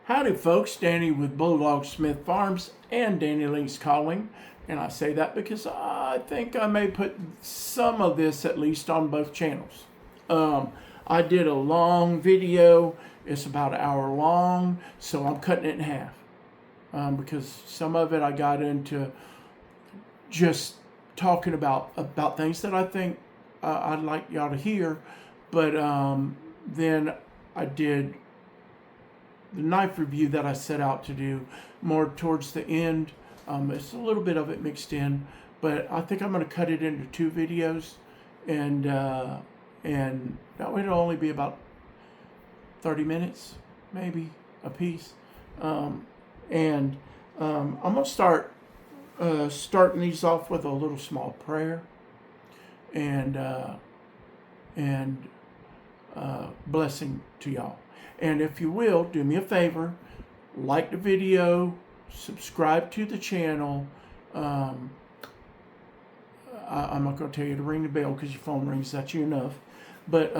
Howdy folks, Danny with BullDogSmithFarms and DannyLink's calling. And I say that because I think I may put some of this at least on both channels. I did a long video. It's about an hour long, so I'm cutting it in half. Because some of it I got into just talking about things that I think I'd like y'all to hear. But then I did the knife review that I set out to do more towards the end. It's a little bit of it mixed in, but I think I'm going to cut it into 2 videos, and that way it'll only be about 30 minutes, maybe a piece. I'm going to starting these off with a little small prayer and blessing to y'all. And if you will, do me a favor, like the video, subscribe to the channel. I'm not going to tell you to ring the bell because your phone rings, that's you enough. But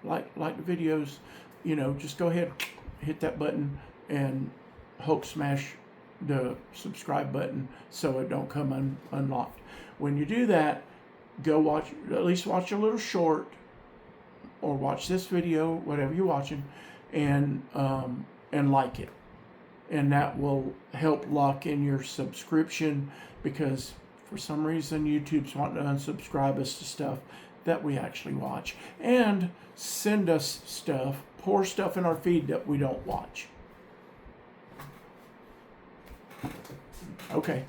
like the videos, you know, just go ahead, hit that button, and Hulk smash the subscribe button so it don't come unlocked. When you do that, go watch, at least watch a little short, or watch this video, whatever you're watching, and like it. And that will help lock in your subscription, because for some reason YouTube's wanting to unsubscribe us to stuff that we actually watch, and send us stuff, pour stuff in our feed that we don't watch. Okay.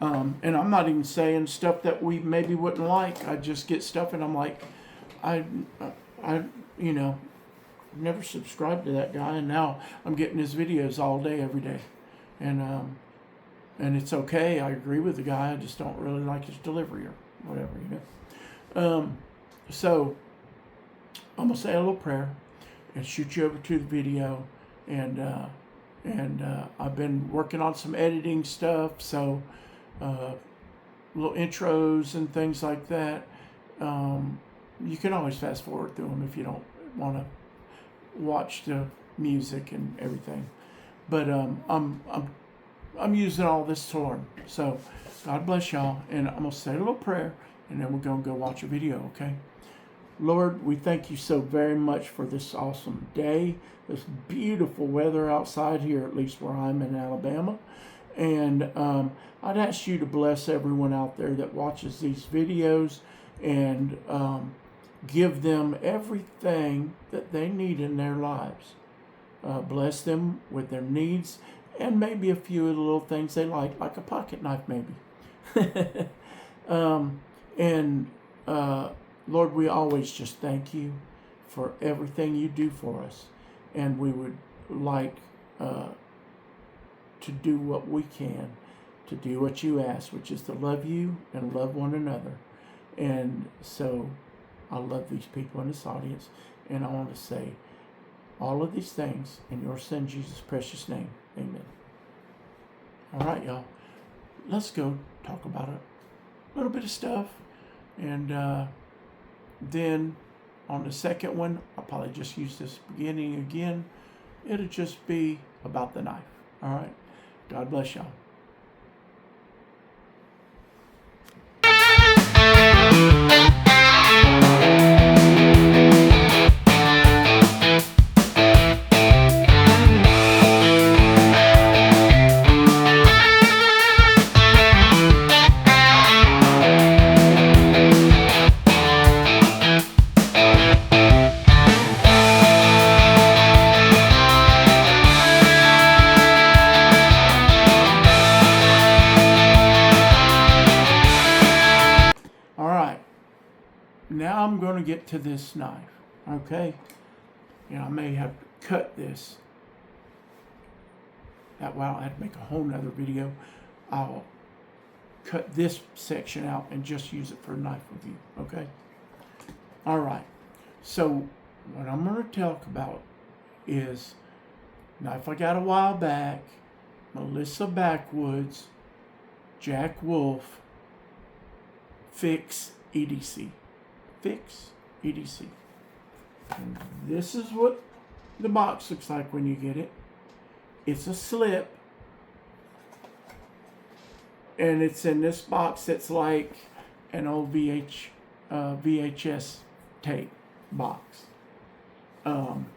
And I'm not even saying stuff that we maybe wouldn't like. I just get stuff and I'm like, I you know, never subscribed to that guy, and now I'm getting his videos all day, every day, and it's okay. I agree with the guy. I just don't really like his delivery or whatever, you know. So I'm gonna say a little prayer and shoot you over to the video, and I've been working on some editing stuff, so little intros and things like that. You can always fast forward through them if you don't want to watch the music and everything. But I'm using all this to learn. So God bless y'all, and I'm gonna say a little prayer, and then we're gonna go watch a video. Okay? Lord, we thank you so very much for this awesome day, this beautiful weather outside here, at least where I'm in Alabama. And I'd ask you to bless everyone out there that watches these videos, and give them everything that they need in their lives. Bless them with their needs, and maybe a few of the little things they like a pocket knife maybe. Lord, we always just thank you for everything you do for us. And we would like to do what we can to do what you ask, which is to love you and love one another. And so I love these people in this audience, and I want to say all of these things in your son Jesus' precious name. Amen. All right, y'all. Let's go talk about a little bit of stuff, and then on the second one, I'll probably just use this beginning again. It'll just be about the knife. All right. God bless y'all. Now I'm going to get to this knife, okay? I may have to cut this. That way I'll have to make a whole nother video. I'll cut this section out and just use it for a knife review, okay? All right. So what I'm going to talk about is a knife I got a while back, Melissa Backwoods, JackWolf, FixEdc. FixEdc. And this is what the box looks like when you get it. It's a slip. And it's in this box that's like an old VHS tape box.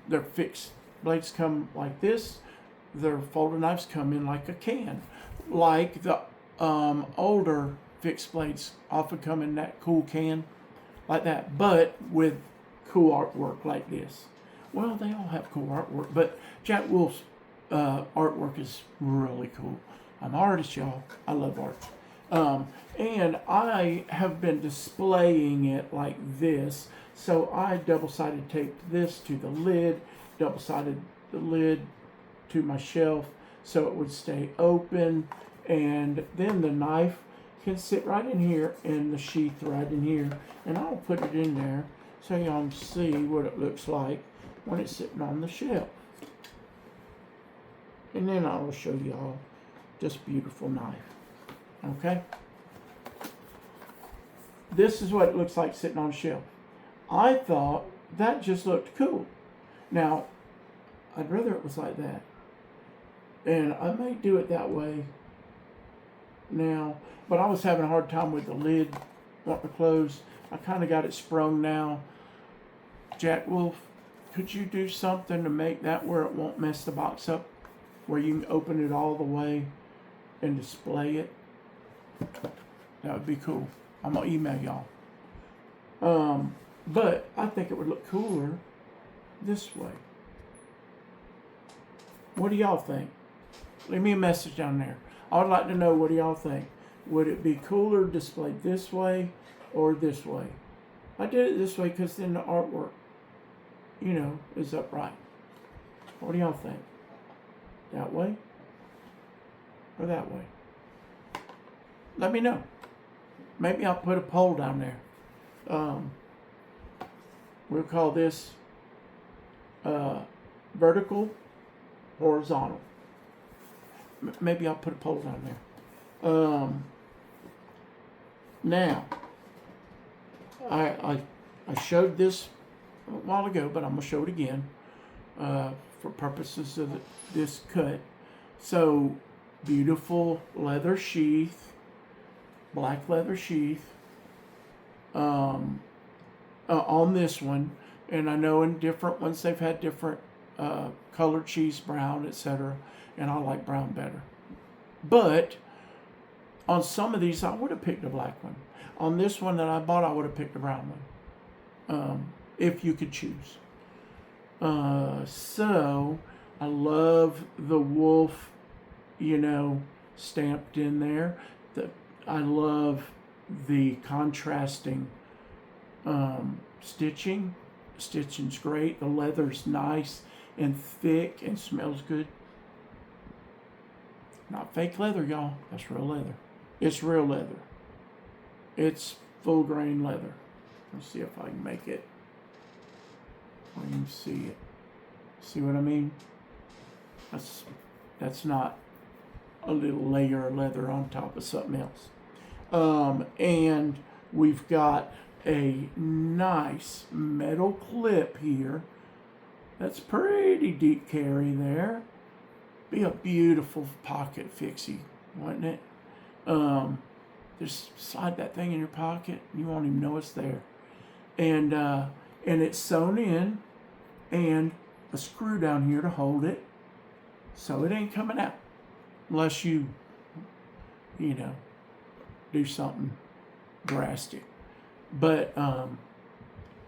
Their fixed blades come like this. Their folding knives come in like a can. Like the older fixed blades often come in that cool can like that, but with cool artwork like this. Well, they all have cool artwork, but JackWolf's artwork is really cool. I'm an artist, y'all. I love art. And I have been displaying it like this. So I double-sided taped this to the lid, double-sided the lid to my shelf so it would stay open. And then the knife can sit right in here and the sheath right in here. And I'll put it in there so y'all can see what it looks like when it's sitting on the shelf. And then I will show y'all this beautiful knife. Okay? This is what it looks like sitting on a shelf. I thought that just looked cool. Now, I'd rather it was like that. And I may do it that way now, but I was having a hard time with the lid wanting to close. I kind of got it sprung now. JackWolf, could you do something to make that where it won't mess the box up? Where you can open it all the way and display it? That would be cool. I'm going to email y'all. But I think it would look cooler this way. What do y'all think? Leave me a message down there. I would like to know, what do y'all think? Would it be cooler displayed this way or this way? I did it this way because then the artwork, you know, is upright. What do y'all think? That way or that way? Let me know. Maybe I'll put a poll down there. We'll call this vertical, horizontal. Maybe I'll put a poll down there. Now, I showed this a while ago, but I'm going to show it again for purposes of this cut. So, beautiful leather sheath, black leather sheath on this one. And I know in different ones they've had different colored sheaths, brown, etc. And I like brown better. But on some of these, I would have picked a black one. On this one that I bought, I would have picked a brown one, if you could choose. So I love the wolf, you know, stamped in there. I love the contrasting stitching. Stitching's great. The leather's nice and thick and smells good. Not fake leather, y'all. That's real leather. It's real leather. It's full grain leather. Let's see if I can make it. I can see it. See what I mean? That's not a little layer of leather on top of something else. And we've got a nice metal clip here. That's pretty deep carry there. Be a beautiful pocket fixie, wouldn't it? Just slide that thing in your pocket, and you won't even know it's there. And it's sewn in, and a screw down here to hold it, so it ain't coming out, unless you know, do something drastic. But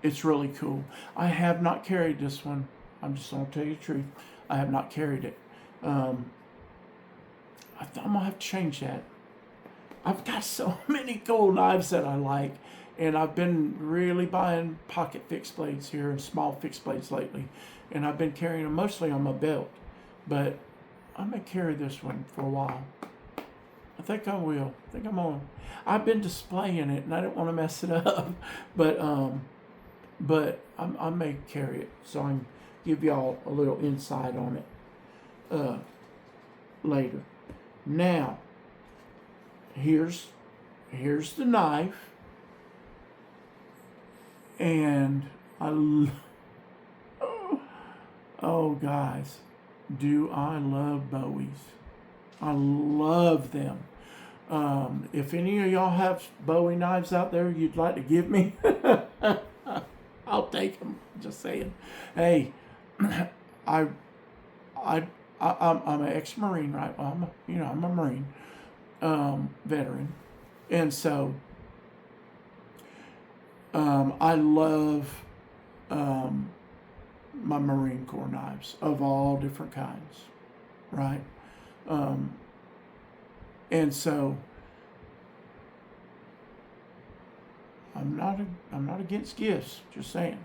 it's really cool. I have not carried this one. I'm just gonna tell you the truth. I have not carried it. I'm gonna have to change that. I've got so many cool knives that I like, and I've been really buying pocket fixed blades here and small fixed blades lately, and I've been carrying them mostly on my belt. But I'm gonna carry this one for a while. I think I will. I think I'm gonna. I've been displaying it, and I don't want to mess it up, but I may carry it, so I can give y'all a little insight on it later. Now, here's the knife, and Oh, guys, do I love Bowies. I love them. If any of y'all have Bowie knives out there you'd like to give me, I'll take them. Just saying. Hey, I'm an ex-Marine, right? Well, I'm a Marine veteran, and so I love my Marine Corps knives of all different kinds, right? And so I'm not against gifts. Just saying,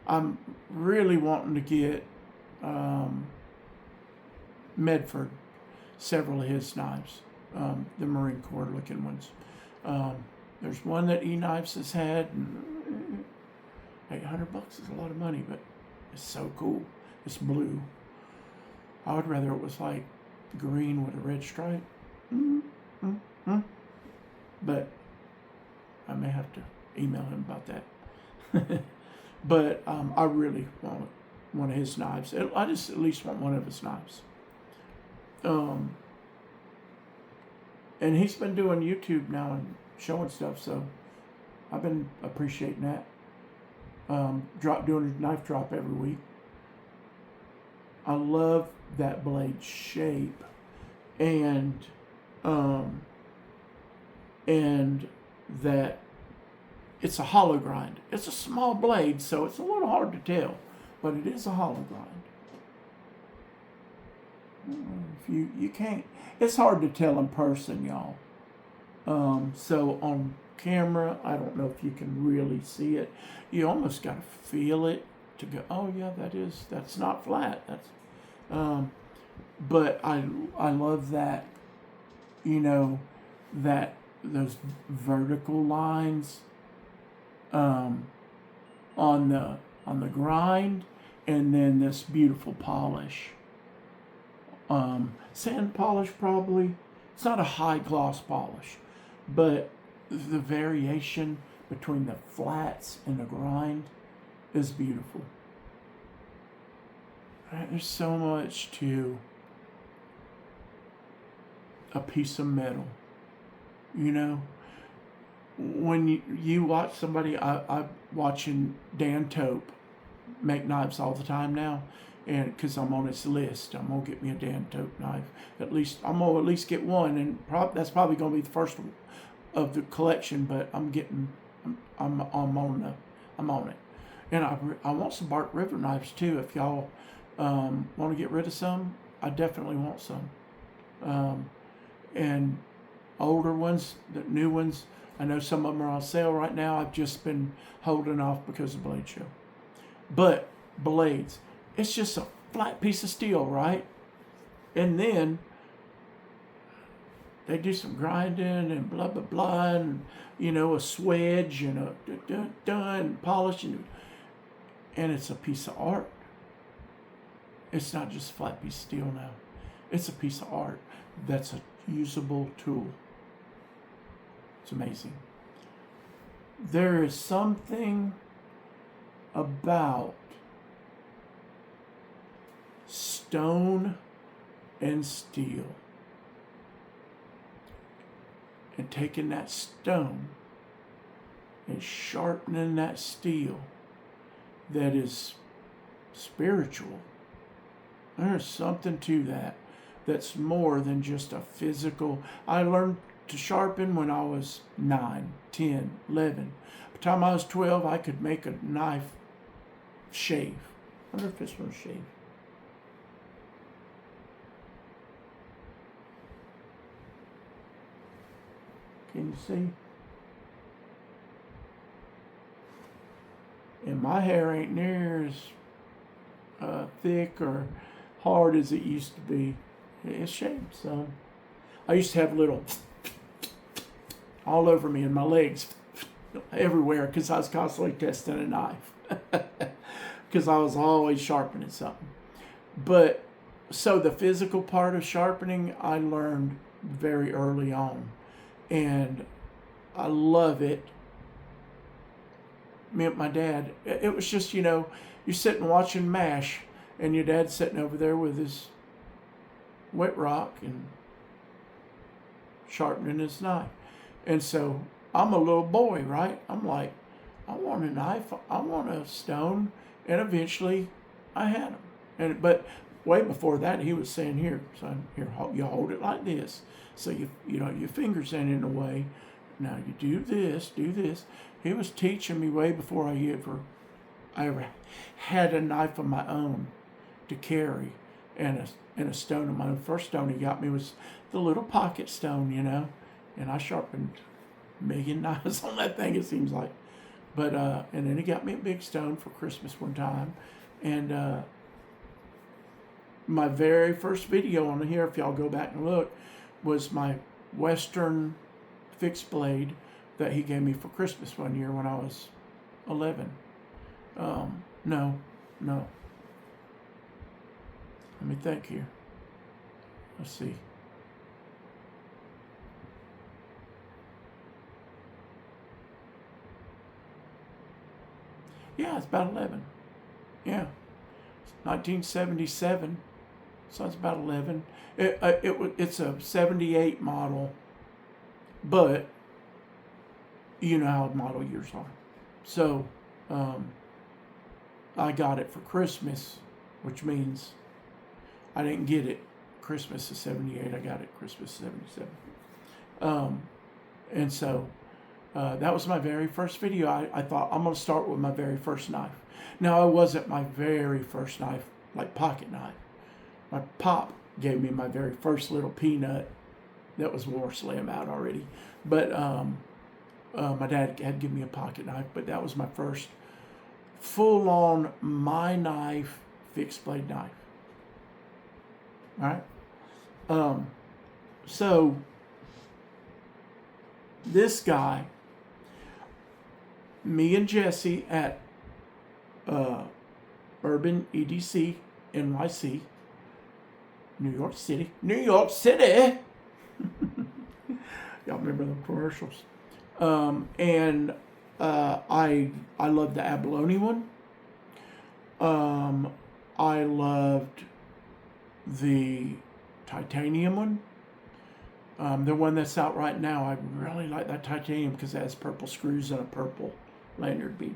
I'm really wanting to get Medford several of his knives, the Marine Corps looking ones. There's one that E-Knives has had, and $800 is a lot of money, but it's so cool. It's blue. I would rather it was like green with a red stripe. But I may have to email him about that. But I really want one of his knives. I just at least want one of his knives. And he's been doing YouTube now and showing stuff, so I've been appreciating that. Doing a knife drop every week. I love that blade shape, and that it's a hollow grind. It's a small blade, so it's a little hard to tell, but it is a hollow grind. If you can't, it's hard to tell in person, y'all. So on camera, I don't know if you can really see it. You almost got to feel it to go, oh yeah, that's not flat. That's, but I love that, that those vertical lines, on the grind, and then this beautiful polish. Sand polish probably. It's not a high gloss polish, but the variation between the flats and the grind is beautiful. Right? There's so much to a piece of metal. When you watch somebody, I'm watching Dan Tope make knives all the time now, and because I'm on his list, I'm gonna get me a Dan Tope knife. I'm gonna at least get one, and that's probably gonna be the first one of the collection. But I'm on it, and I want some Bark River knives too. If y'all want to get rid of some, I definitely want some, and older ones, the new ones. I know some of them are on sale right now. I've just been holding off because of Blade Show. But blades, it's just a flat piece of steel, right? And then they do some grinding and blah, blah, blah, and, a swedge and a and polishing. And it's a piece of art. It's not just a flat piece of steel now. It's a piece of art that's a usable tool. It's amazing. There is something about stone and steel, and taking that stone and sharpening that steel that is spiritual. There's something to that that's more than just a physical. I learned to sharpen when I was 9, 10, 11. By the time I was 12, I could make a knife shave. I wonder if this one's shave. Can you see? And my hair ain't near as thick or hard as it used to be. It's shaved, so. I used to have little all over me and my legs everywhere because I was constantly testing a knife because I was always sharpening something. But so the physical part of sharpening I learned very early on, and I love it. Me and my dad, it was just, you're sitting watching MASH and your dad's sitting over there with his wet rock and sharpening his knife. And so I'm a little boy, right? I'm like, I want a knife, I want a stone, and eventually I had them. But way before that, he was saying, "Here, son, here, you hold it like this, so your fingers ain't in the way. Now you do this, do this." He was teaching me way before I ever had a knife of my own to carry, and a stone of my own. First stone he got me was the little pocket stone, and I sharpened a million knives on that thing, it seems like. But and then he got me a big stone for Christmas one time, and my very first video on here, if y'all go back and look, was my Western fixed blade that he gave me for Christmas one year when I was 11. No. Let me think here. Let's see. Yeah, it's about 11. Yeah. It's 1977. So it's about 11. It's a 78 model, but you know how model years are. So I got it for Christmas, which means I didn't get it Christmas of 78. I got it Christmas of 77. And so that was my very first video. I thought, I'm going to start with my very first knife. Now, it wasn't my very first knife, like pocket knife. My pop gave me my very first little peanut that was war slim out already. But my dad had given me a pocket knife, but that was my first full-on my knife fixed blade knife. All right. So this guy, me and Jesse at Urban EDC NYC, New York City. Y'all remember the commercials? And I loved the abalone one. I loved the titanium one. The one that's out right now, I really like that titanium because it has purple screws and a purple lanyard bead.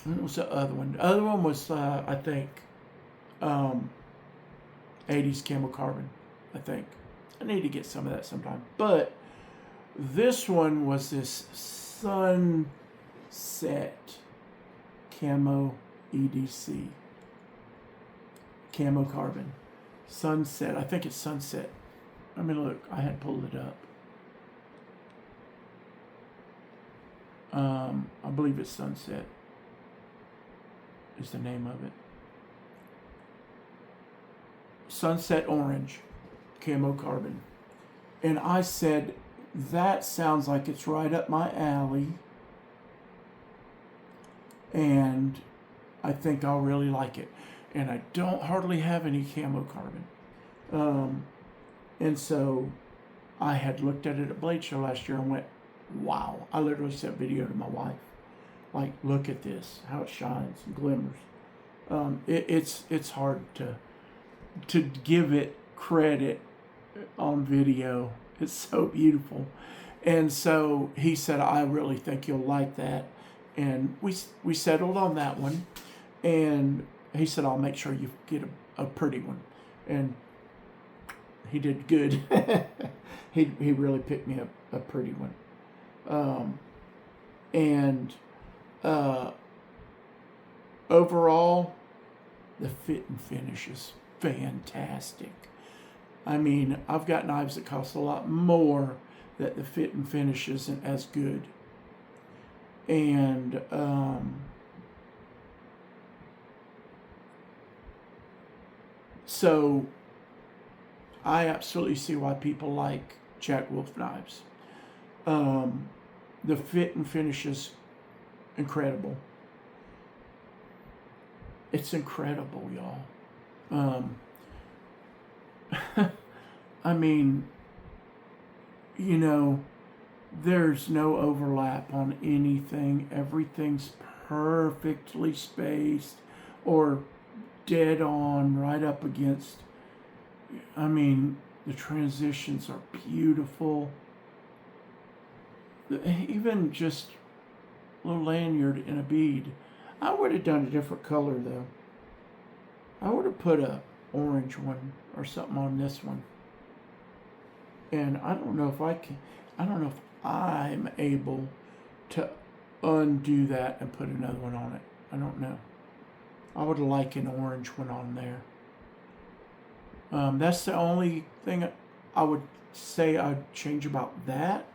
What was the other one? The other one was, I think, 80s camo carbon, I think. I need to get some of that sometime. But this one was this Sunset Camo EDC. Camo carbon. Sunset. I think it's Sunset. I mean, look, I had pulled it up. I believe it's Sunset is the name of it. Sunset Orange Camo Carbon. And I said, that sounds like it's right up my alley. And I think I'll really like it. And I don't hardly have any camo carbon. And so I had looked at it at Blade Show last year and went, wow. I literally sent video to my wife. Like, look at this, how it shines and glimmers. It's hard to give it credit on video. It's so beautiful. And so he said, I really think you'll like that. And we settled on that one. And he said, I'll make sure you get a pretty one. And he did good. he really picked me up a pretty one. Overall, the fit and finish is fantastic. I mean, I've got knives that cost a lot more that the fit and finish isn't as good. And so I absolutely see why people like JackWolf knives. The fit and finish is incredible. It's incredible, y'all. I mean, there's no overlap on anything. Everything's perfectly spaced or dead on right up against. I mean, the transitions are beautiful. Even just a little lanyard and a bead. I would have done a different color though. I would have put a orange one or something on this one. And I don't know if if I'm able to undo that and put another one on it. I don't know. I would like an orange one on there. That's the only thing I would say I'd change about that.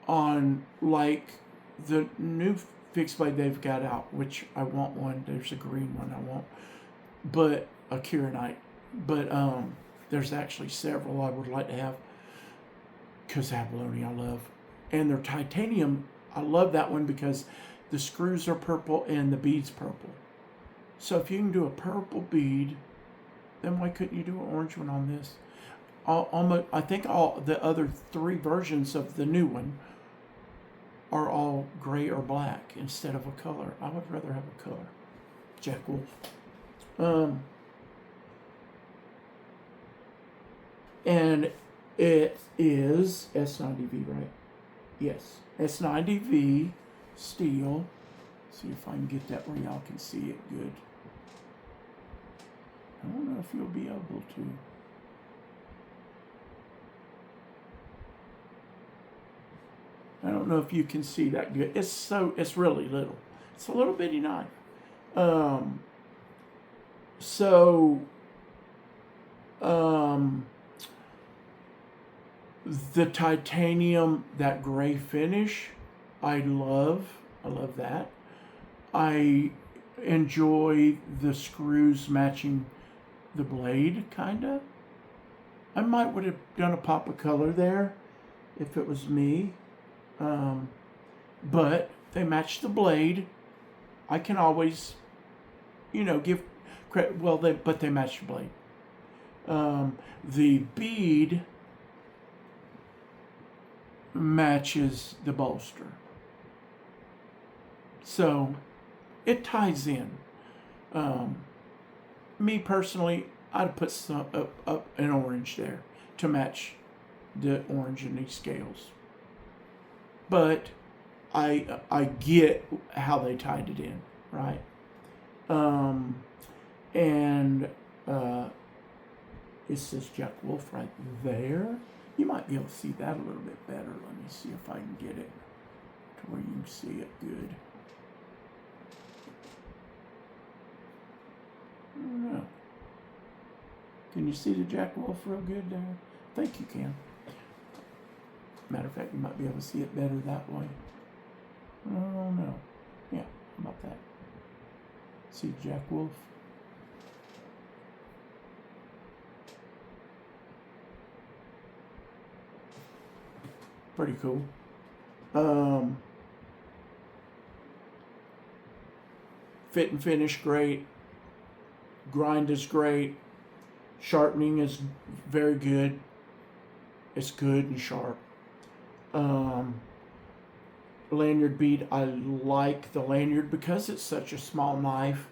On like the new fixed blade they've got out, which I want one. There's a green one I want, but a Kieranite. But there's actually several I would like to have because abalone I love, and they're titanium. I love that one because the screws are purple and the bead's purple. So if you can do a purple bead, then why couldn't you do an orange one on this? I think all the other 3 versions of the new one are all gray or black instead of a color. I would rather have a color. JackWolf. And it is S90V, right? Yes. S90V steel. See if I can get that where y'all can see it good. I don't know if you'll be able to. I don't know if you can see that good. It's really little. It's a little bitty knife. The titanium, that gray finish, I love that. I enjoy the screws matching the blade, kinda. I might would have done a pop of color there if it was me. But they match the blade. I can always, give credit. Well, but they match the blade. The bead matches the bolster. So it ties in. Me personally, I'd put some up an orange there to match the orange in these scales. But I get how they tied it in, right? It says JackWolf right there. You might be able to see that a little bit better. Let me see if I can get it to where you can see it good. I don't know. Can you see the JackWolf real good there? I think you can. Matter of fact, you might be able to see it better that way. I don't know. Yeah, how about that? See JackWolf? Pretty cool. Fit and finish great. Grind is great. Sharpening is very good. It's good and sharp. Lanyard bead, I like the lanyard because it's such a small knife.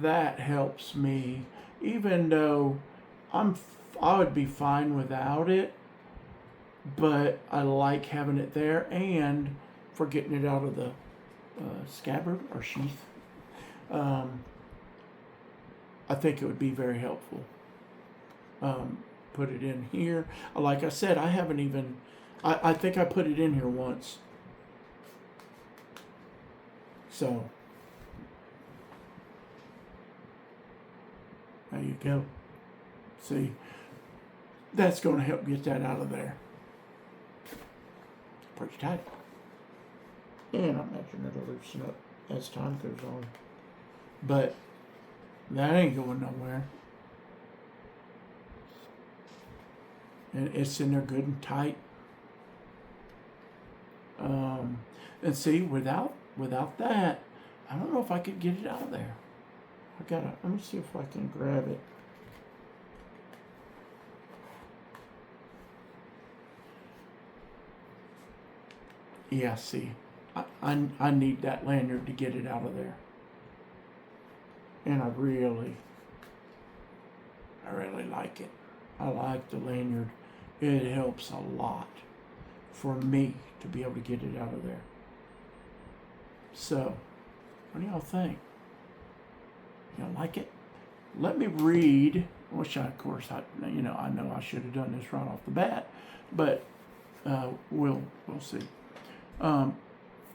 That helps me, even though I would be fine without it, but I like having it there and for getting it out of the scabbard or sheath. I think it would be very helpful. Put it in here. Like I said, I haven't even, I think I put it in here once. So, there you go. See, that's going to help get that out of there. Pretty tight. And I imagine it'll loosen up as time goes on. But that ain't going nowhere. And it's in there good and tight. And see, without that, I don't know if I could get it out of there. Let me see if I can grab it. Yeah, see, I need that lanyard to get it out of there. And I really like it. I like the lanyard. It helps a lot for me to be able to get it out of there. So, what do y'all think? Y'all like it? Let me read. I wish I, of course, I know I should have done this right off the bat, but we'll see.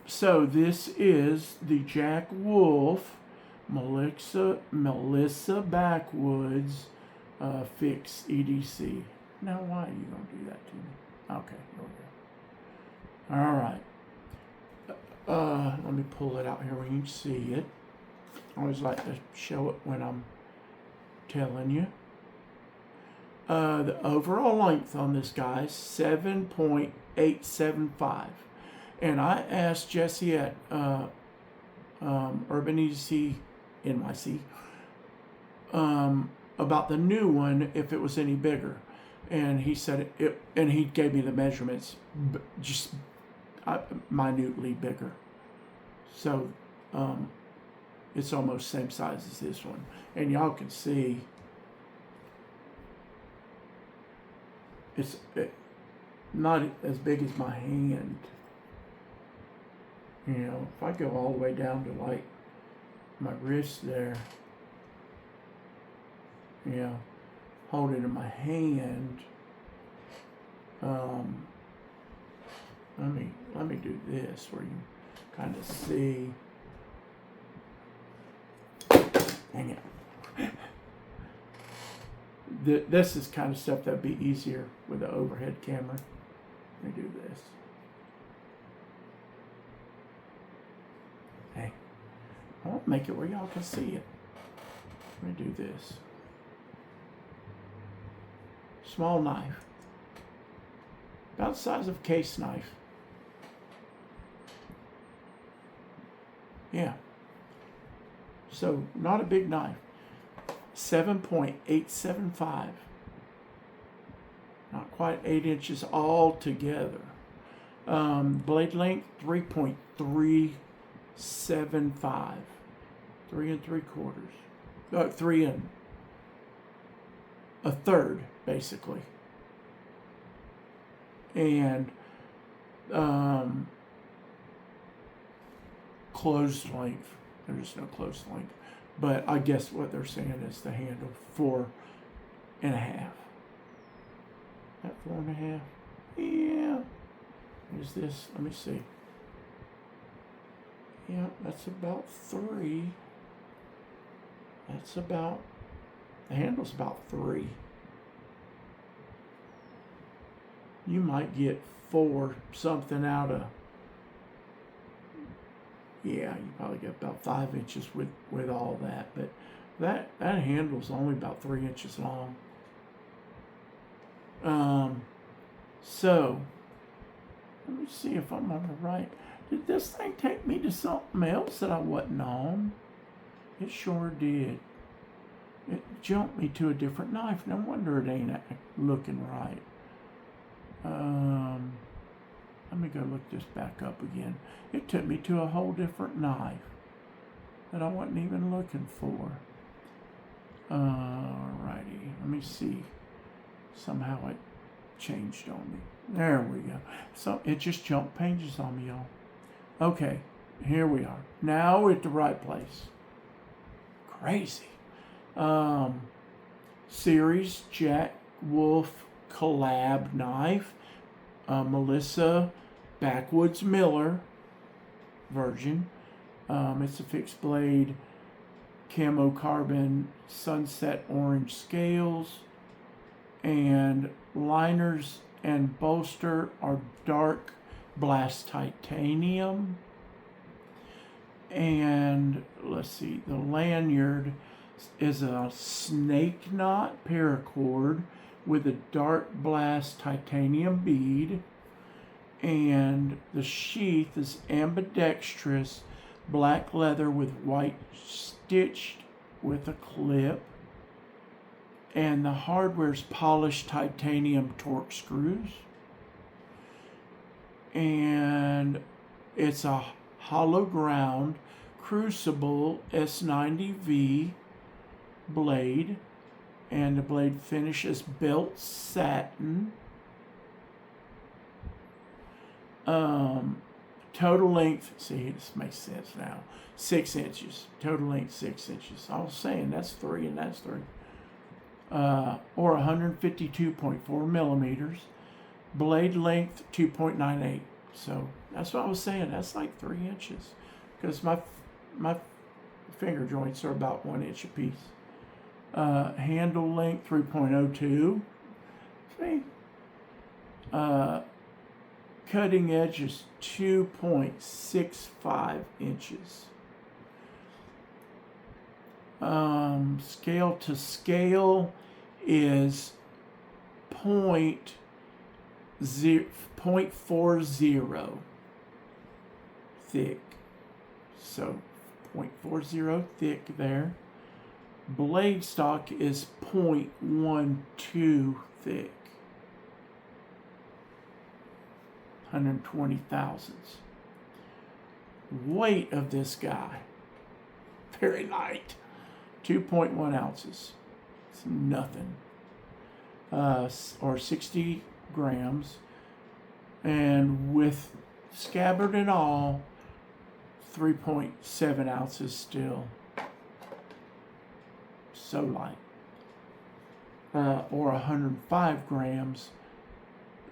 So this is the JackWolf Melissa Backwoods FixEdc. Now, why are you going to do that to me? Okay, here we go. All right. Let me pull it out here where you can see it. I always like to show it when I'm telling you. The overall length on this guy is 7.875. And I asked Jesse at Urban EDC NYC about the new one, if it was any bigger. And he said and he gave me the measurements, just minutely bigger. So it's almost same size as this one. And y'all can see it's not as big as my hand. You know, if I go all the way down to like my wrist there, you know, hold it in my hand. Let me do this where you kind of see. Hang it. This is kind of stuff that'd be easier with the overhead camera. Let me do this. Hey, I want to make it where y'all can see it. Let me do this. Small knife. About the size of a case knife. Yeah. So, not a big knife. 7.875. Not quite 8 inches all together. Blade length 3.375. 3 3/4. 3 1/3 basically. And closed length. There's no closed length. But I guess what they're saying is the handle 4 1/2. That 4 1/2? Yeah. Is this? Let me see. Yeah, that's about 3. That's about, the handle's about 3. You might get 4 something out of, yeah, you probably get about 5 inches with all that, but that handle's only about 3 inches long. So let me see if I'm on the right. Did this thing take me to something else that I wasn't on? It sure did. It jumped me to a different knife. No wonder it ain't looking right. Let me go look this back up again. It took me to a whole different knife that I wasn't even looking for. Alrighty, let me see. Somehow it changed on me. There we go. So it just jumped pages on me, y'all. Okay, here we are. Now we're at the right place. Crazy. Series JackWolf collab knife. Melissa Backwoods Miller version. It's a fixed blade camo carbon sunset orange scales, and liners and bolster are dark blast titanium. And let's see, the lanyard is a snake knot paracord with a dark blast titanium bead, and the sheath is ambidextrous black leather with white stitched with a clip, and the hardware is polished titanium torque screws, and It's a hollow ground Crucible S90V blade, and the blade finish is belt satin. Total length, see, this makes sense now, 6 inches. Total length 6 inches. I was saying that's 3 and that's 3. Or 152.4 millimeters. Blade length 2.98. So that's what I was saying. That's like 3 inches, because my finger joints are about 1 inch apiece. Handle length 3.02. See? Cutting edge is 2.65 inches. Scale to scale is 0.40 thick. So 0.40 thick there. Blade stock is 0.12 thick. 120 thousandths. Weight of this guy, very light, 2.1 ounces. It's nothing. Or 60 grams. And with scabbard and all, 3.7 ounces still. So light. Or 105 grams.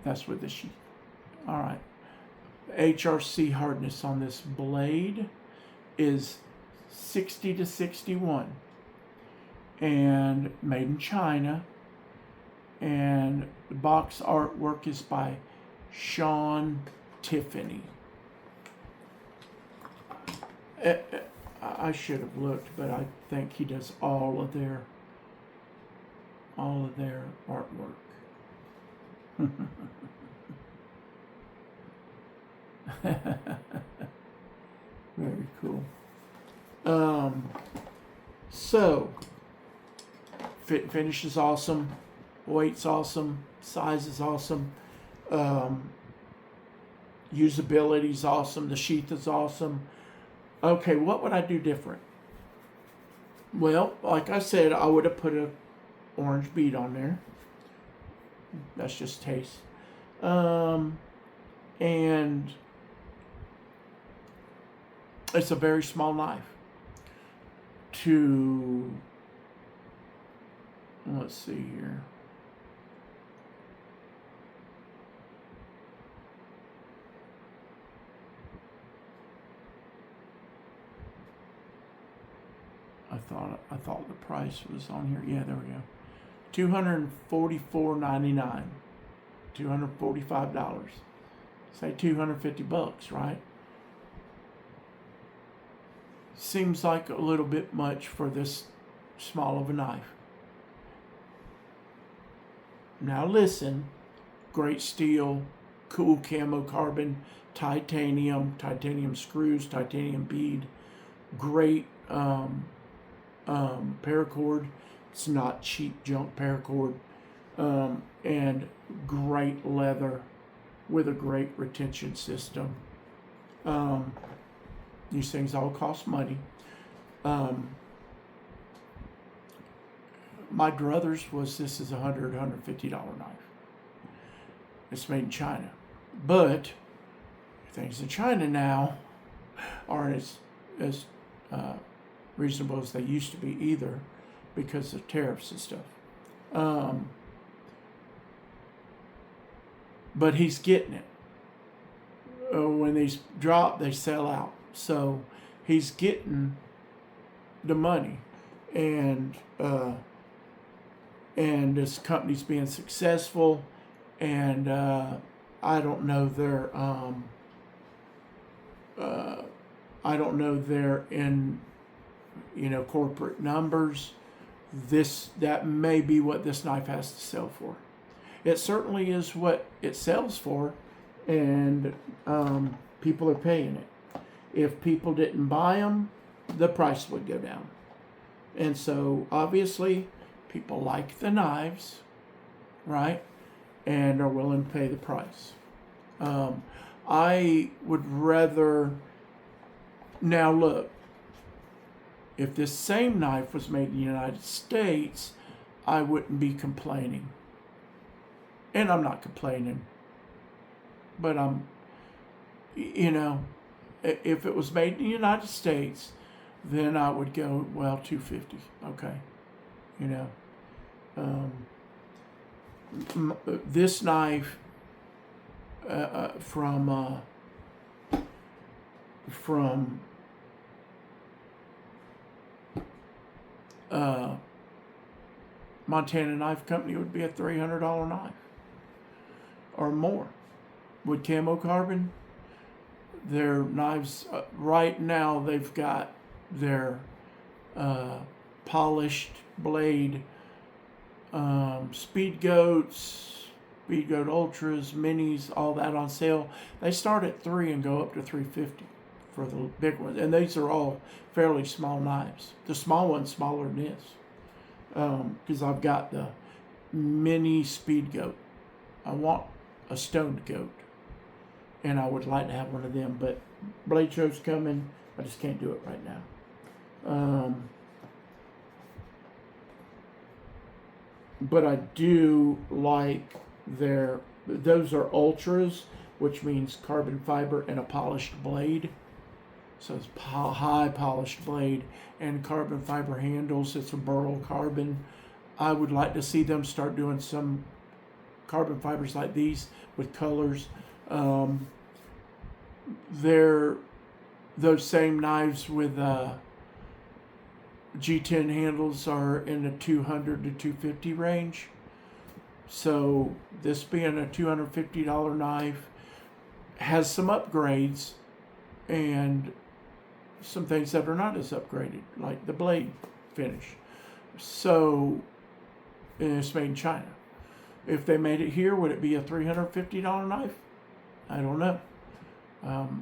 That's with the sheath. All right. HRC hardness on this blade is 60 to 61. And made in China. And the box artwork is by Sean Tiffany. I should have looked, but I think he does all of their artwork. Very cool. So fit finish is awesome, weight's awesome, size is awesome, usability is awesome, the sheath is awesome. Okay, what would I do different? Well, like I said, I would have put a orange bead on there. That's just taste. And it's a very small knife. Let's see here. I thought the price was on here. Yeah, there we go. $244.99. $245. Say $250, right? Seems like a little bit much for this small of a knife. Now listen, great steel, cool camo carbon, titanium screws, titanium bead, great paracord. It's not cheap junk paracord, and great leather with a great retention system. These things all cost money. My druthers was, this is $150 knife. It's made in China, but things in China now aren't as reasonable as they used to be either, because of tariffs and stuff. But he's getting it. When these drop, they sell out. So he's getting the money, and this company's being successful, and I don't know their in corporate numbers. That may be what this knife has to sell for. It certainly is what it sells for, and people are paying it. If people didn't buy them, the price would go down. And so obviously people like the knives, right? And are willing to pay the price. I would rather, now look, if this same knife was made in the United States, I wouldn't be complaining. And I'm not complaining. But you know, if it was made in the United States, then I would go, well, $250. Okay. You know, this knife from Montana Knife Company would be a $300 knife or more. With camo carbon, their knives right now, they've got their polished blade Speed Goats, Speed Goat Ultras, Minis, all that on sale. They start at $3 and go up to $350 for the big ones, and these are all fairly small knives. The small one's smaller than this, because I've got the mini Speed Goat. I want a stoned goat, and I would like to have one of them, but blade show's coming. I just can't do it right now. But I do like those are ultras, which means carbon fiber and a polished blade. So it's high polished blade and carbon fiber handles. It's a burl carbon. I would like to see them start doing some carbon fibers like these with colors. Those same knives with G10 handles are in the $200 to $250 range. So this being a $250 knife has some upgrades and some things that are not as upgraded, like the blade finish. So, and it's made in China. If they made it here, would it be a $350 knife? I don't know.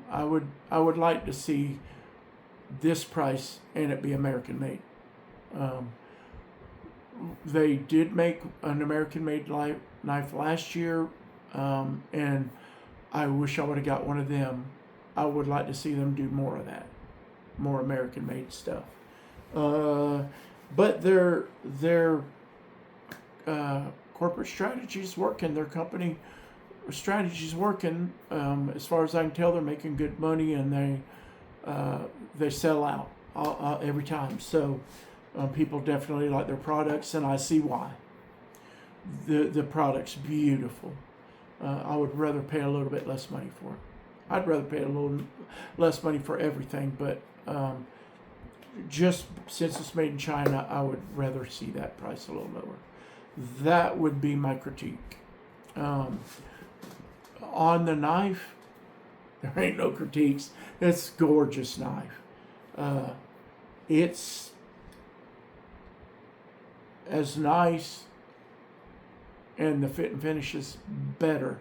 I would like to see this price and it be American made. They did make an American made knife last year, and I wish I would have got one of them. I would like to see them do more of that, more American made stuff. But their corporate strategy is working. Their company strategy is working. As far as I can tell, they're making good money, and they sell out every time. So people definitely like their products, and I see why. The product's beautiful. I would rather pay a little bit less money for it. I'd rather pay a little less money for everything, but just since it's made in China, I would rather see that price a little lower. That would be my critique. On the knife, there ain't no critiques. It's a gorgeous knife. It's as nice, and the fit and finish is better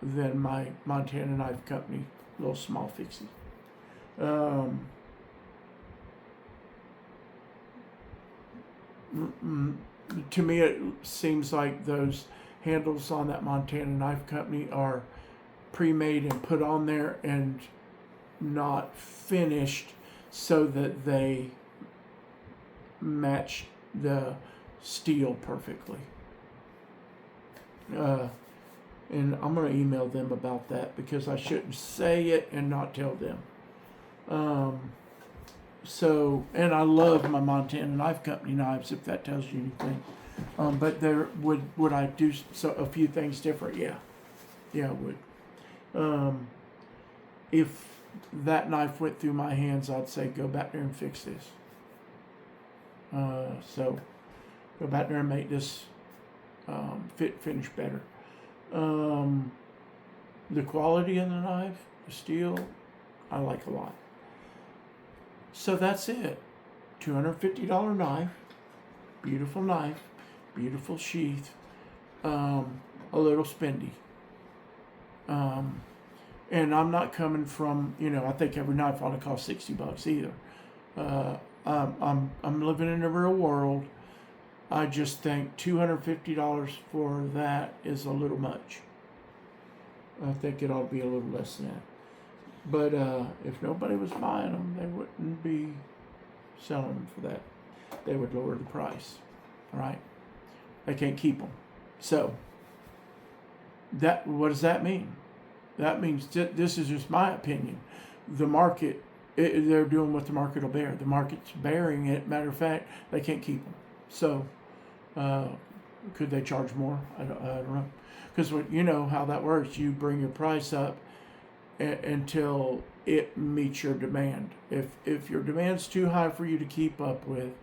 than my Montana Knife Company little small fixie. To me, it seems like those handles on that Montana Knife Company are pre-made and put on there and not finished so that they match the steel perfectly. And I'm going to email them about that because I shouldn't say it and not tell them. And I love my Montana Knife Company knives, if that tells you anything. But there would I do a few things different? Yeah, I would. If that knife went through my hands, I'd say go back there and fix this. So go back there and make this fit finish better. The quality of the knife, the steel, I like a lot. So that's it. $250 knife, beautiful sheath, a little spendy. And I'm not coming from, I think every knife ought to cost $60 either. I'm living in the real world. I just think $250 for that is a little much. I think it ought to be a little less than that. But if nobody was buying them, they wouldn't be selling them for that. They would lower the price, all right? They can't keep them. So, what does that mean? That means this is just my opinion. The market, they're doing what the market will bear. The market's bearing it. Matter of fact, they can't keep them. So, could they charge more? I don't know. Because you know how that works. You bring your price up until it meets your demand. If your demand's too high for you to keep up with,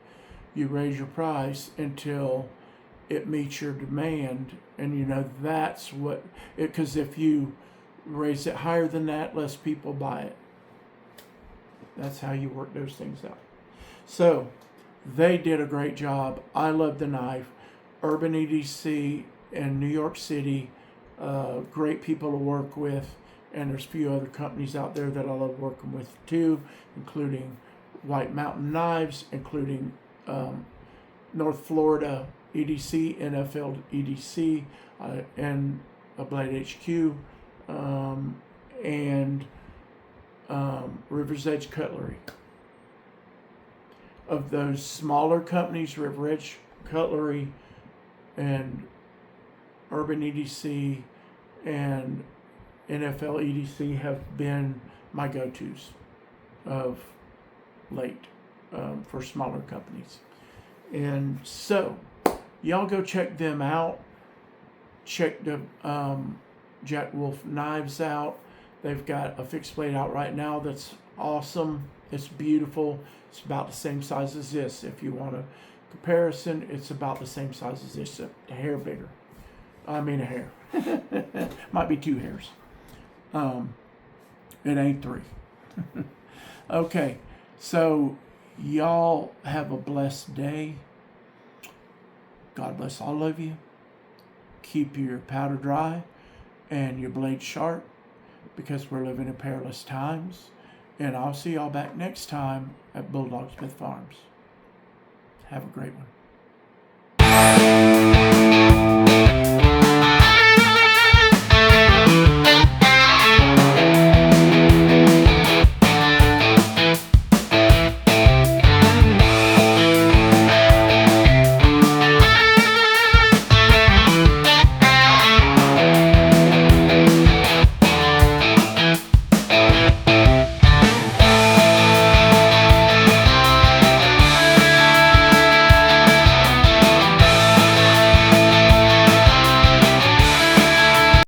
you raise your price until it meets your demand. And you know that's what because if you raise it higher than that, less people buy it. That's how you work those things out. So they did a great job. I love the knife. Urban EDC in New York City, great people to work with. And there's a few other companies out there that I love working with too, including White Mountain Knives, including North Florida EDC, NFL EDC, and a Blade HQ, and River's Edge Cutlery. Of those smaller companies, River Edge Cutlery and Urban EDC and NFL EDC have been my go-tos of late for smaller companies. And so, y'all go check them out. Check the JackWolf knives out. They've got a fixed blade out right now that's awesome. It's beautiful. It's about the same size as this. If you want a comparison, it's about the same size as this, a hair bigger. I mean a hair. Might be 2 hairs. It ain't 3. Okay, so y'all have a blessed day. God bless all of you. Keep your powder dry and your blade sharp because we're living in perilous times. And I'll see y'all back next time at BullDogSmithFarms. Have a great one.